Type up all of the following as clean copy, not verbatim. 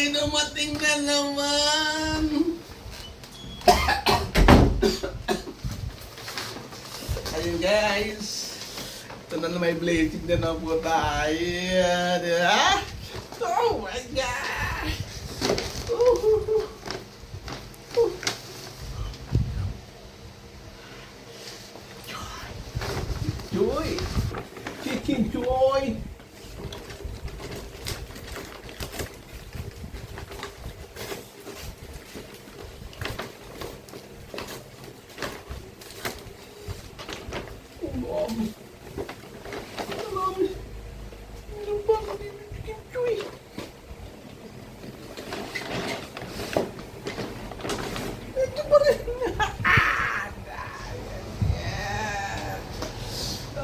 Ay, dumating na naman. Ayun guys. Ito na may blazing na po tayo. Diba? Oh my God! Joy! Chicken Joy!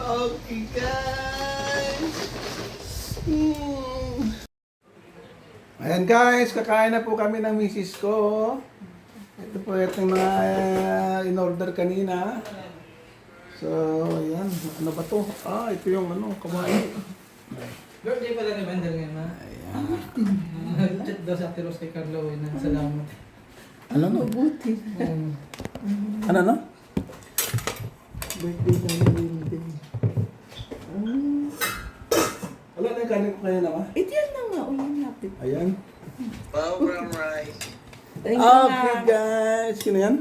Okay guys. Ayan guys, kakain na po kami ng misis ko. Ito po itong mga in-order kanina. So, ayan. Ano ba to? Ah, ito yung ano, kumain. Birthday pala ni Wendell ngayon, ha? Ayan. Nag-chat daw sa Ate Rose kay Carlo, na salamat. Ano no? Mabuti. Ano no? Birthday na Wendell. Wala na yung kanin ko kanina ba? Yan na nga. O, yung lapit. Ayan. Brown rice. Thank you, Okay ma'am. guys. Sino yan?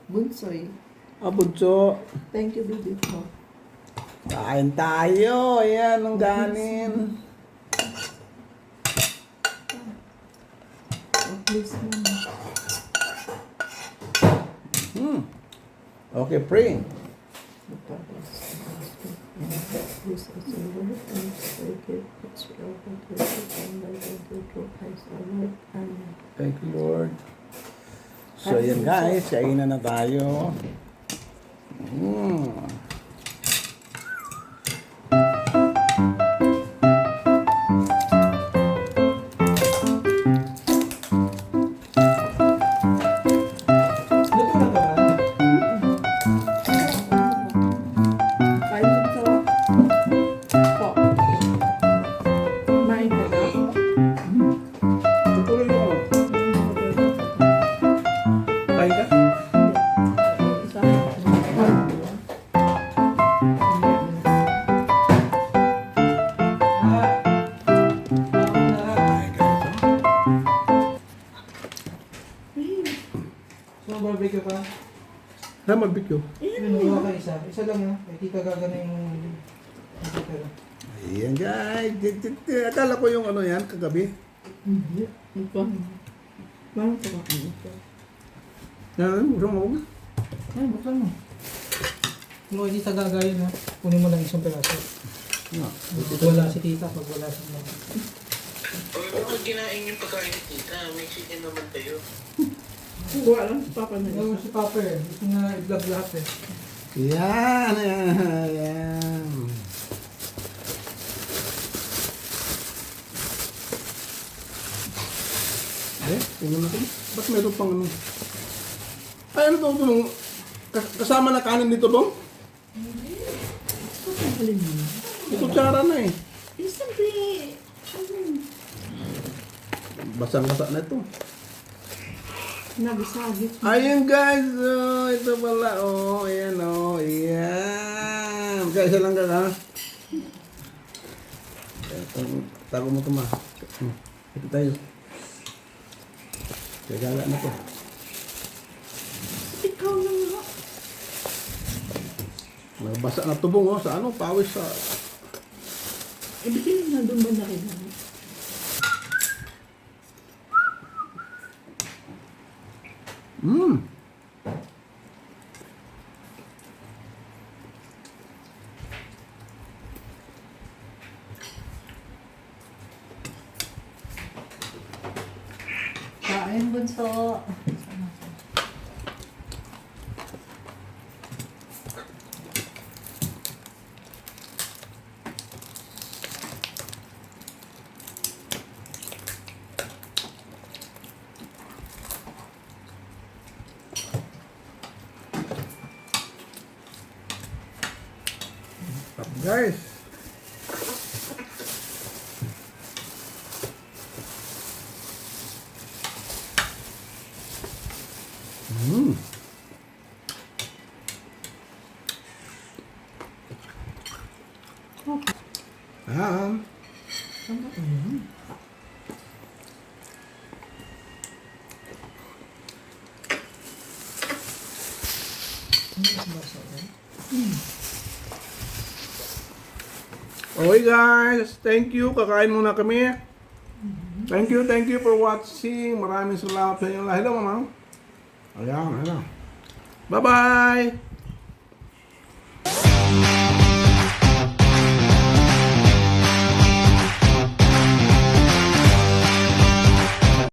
Bunsoy. Abudso. Thank you, baby ko. Kain tayo. Ayan, ang ganin. Oh, please, mama. Okay, pray. Please, as you will, and forgive us our offenses, and thy thank you Christ our Lord. Amen. Thank you, Lord. So, yan guys. Kainan na tayo. Luto na ba? Kain mo to. Po. Kumain ka na? Tutuloy mo. Kain ka? Isa. Kain ka ito. So, barbecue pa? Na mag-barbecue. Pinuha ka isa. Isa lang, ha? May kita gagana yung... Ayan guys. Akala ko yung ano yan, kagabi. Hindi. Ito. Parang kumakain ito. Yan, buksan mo. Ay, buksan mo. Kung hindi tagagayan, ha? Kunin mo lang isang peraso. No. Wala si tita pag wala si mama. Huwag mo kung kinain yung pagkain ni tita. May chicken naman kayo. Kuha lang si Papa na Ano isa. si Papa eh. Gusto nga i-vlog lahat eh. Yan, yan. Tingnan natin. Ba't meron pang ano? Ay, ano to? Kasama na kanin dito, Bong? Alin mo? Ito tsara na eh. Siyempre, Basang-basa na ito. nagisagit. Ayun guys, oh, ito pala, oh, ayan, oh, ayan. Kaya isa lang ka, ha? Tago mo ito, ma. Ito tayo. Kaya gala na to. Ikaw na nga. Basa na tubong, oh, sa ano, pawis sa... Ibigay na doon ba nakilala? Kain bunso. Guys. Mm. Ah, Tama yun. okay guys, thank you. Kakain muna kami. Thank you for watching. Maraming salamat sa inyo. Hello, mama. Ayan, ayan. Bye-bye.